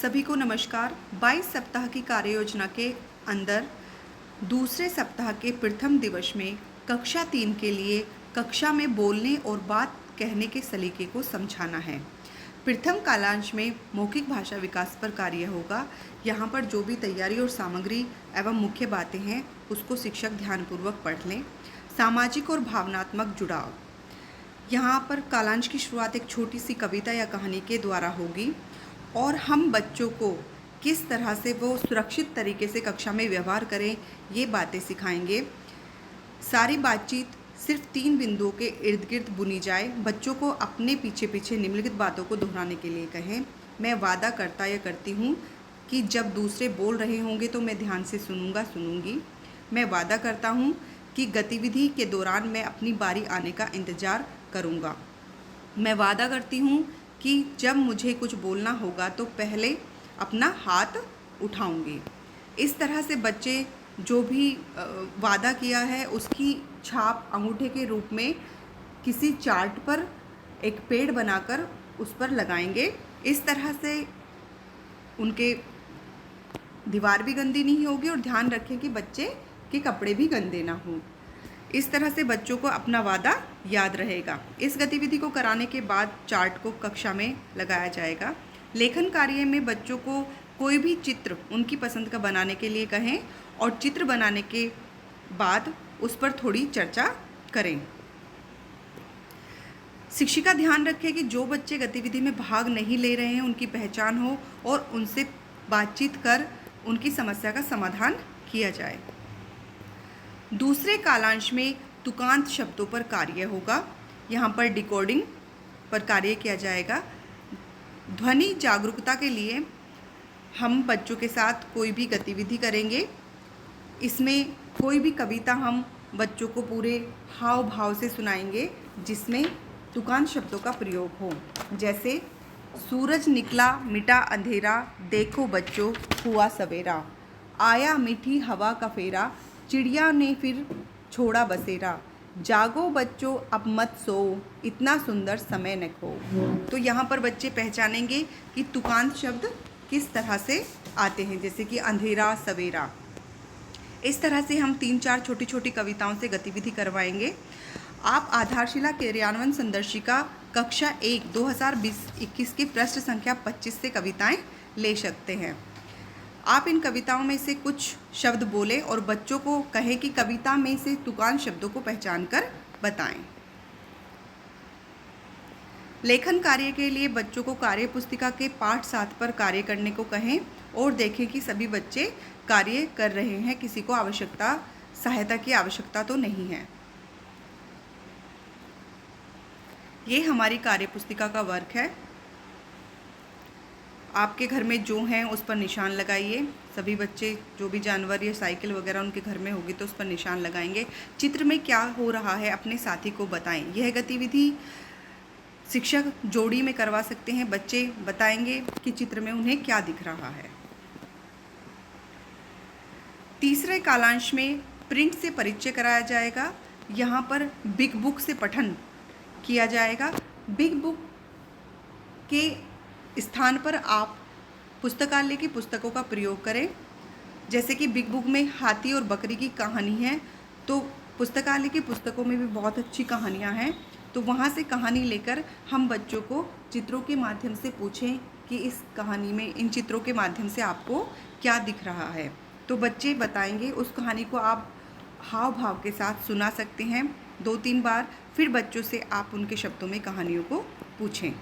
सभी को नमस्कार। 22 सप्ताह की कार्य योजना के अंदर दूसरे सप्ताह के प्रथम दिवस में कक्षा 3 के लिए कक्षा में बोलने और बात कहने के सलीके को समझाना है। प्रथम कालांश में मौखिक भाषा विकास पर कार्य होगा। यहाँ पर जो भी तैयारी और सामग्री एवं मुख्य बातें हैं उसको शिक्षक ध्यानपूर्वक पढ़ लें। सामाजिक और भावनात्मक जुड़ाव, यहाँ पर कालांश की शुरुआत एक छोटी सी कविता या कहानी के द्वारा होगी और हम बच्चों को किस तरह से वो सुरक्षित तरीके से कक्षा में व्यवहार करें ये बातें सिखाएंगे। सारी बातचीत सिर्फ 3 बिंदुओं के इर्द गिर्द बुनी जाए। बच्चों को अपने पीछे पीछे निम्नलिखित बातों को दोहराने के लिए कहें। मैं वादा करता या करती हूँ कि जब दूसरे बोल रहे होंगे तो मैं ध्यान से सुनूंगी। मैं वादा करता हूँ कि गतिविधि के दौरान मैं अपनी बारी आने का इंतज़ार करूँगा। मैं वादा करती हूँ कि जब मुझे कुछ बोलना होगा तो पहले अपना हाथ उठाऊंगी। इस तरह से बच्चे जो भी वादा किया है उसकी छाप अंगूठे के रूप में किसी चार्ट पर एक पेड़ बनाकर उस पर लगाएंगे। इस तरह से उनके दीवार भी गंदी नहीं होगी और ध्यान रखें कि बच्चे के कपड़े भी गंदे ना हों। इस तरह से बच्चों को अपना वादा याद रहेगा। इस गतिविधि को कराने के बाद चार्ट को कक्षा में लगाया जाएगा। लेखन कार्य में बच्चों को कोई भी चित्र उनकी पसंद का बनाने के लिए कहें और चित्र बनाने के बाद उस पर थोड़ी चर्चा करें। शिक्षिका ध्यान रखे कि जो बच्चे गतिविधि में भाग नहीं ले रहे हैं उनकी पहचान हो और उनसे बातचीत कर उनकी समस्या का समाधान किया जाए। दूसरे कालांश में तुकांत शब्दों पर कार्य होगा। यहाँ पर डिकोडिंग पर कार्य किया जाएगा। ध्वनि जागरूकता के लिए हम बच्चों के साथ कोई भी गतिविधि करेंगे। इसमें कोई भी कविता हम बच्चों को पूरे हाव भाव से सुनाएंगे जिसमें तुकांत शब्दों का प्रयोग हो। जैसे सूरज निकला मिटा अंधेरा, देखो बच्चों हुआ सवेरा, आया मीठी हवा का फेरा, चिड़िया ने फिर छोड़ा बसेरा, जागो बच्चों अब मत सो, इतना सुंदर समय न खो। तो यहाँ पर बच्चे पहचानेंगे कि तुकांत शब्द किस तरह से आते हैं, जैसे कि अंधेरा, सवेरा। इस तरह से हम 3-4 छोटी छोटी कविताओं से गतिविधि करवाएंगे। आप आधारशिला क्रियान्वयन संदर्शिका कक्षा 1 2020-21 की पृष्ठ संख्या 25 से कविताएं ले सकते हैं। आप इन कविताओं में से कुछ शब्द बोलें और बच्चों को कहें कि कविता में से तुकांत शब्दों को पहचान कर बताएं। लेखन कार्य के लिए बच्चों को कार्य पुस्तिका के पाठ 7 पर कार्य करने को कहें और देखें कि सभी बच्चे कार्य कर रहे हैं, किसी को सहायता की आवश्यकता तो नहीं है। ये हमारी कार्य पुस्तिका का वर्क है। आपके घर में जो हैं उस पर निशान लगाइए। सभी बच्चे जो भी जानवर या साइकिल वगैरह उनके घर में होगी तो उस पर निशान लगाएंगे। चित्र में क्या हो रहा है अपने साथी को बताएं। यह गतिविधि शिक्षक जोड़ी में करवा सकते हैं। बच्चे बताएंगे कि चित्र में उन्हें क्या दिख रहा है। तीसरे कालांश में प्रिंट से परिचय कराया जाएगा। यहाँ पर बिग बुक से पठन किया जाएगा। बिग बुक के स्थान पर आप पुस्तकालय की पुस्तकों का प्रयोग करें। जैसे कि बिग बुक में हाथी और बकरी की कहानी है तो पुस्तकालय की पुस्तकों में भी बहुत अच्छी कहानियां हैं, तो वहां से कहानी लेकर हम बच्चों को चित्रों के माध्यम से पूछें कि इस कहानी में इन चित्रों के माध्यम से आपको क्या दिख रहा है। तो बच्चे बताएंगे। उस कहानी को आप हाव भाव के साथ सुना सकते हैं 2-3 बार। फिर बच्चों से आप उनके शब्दों में कहानियों को पूछें।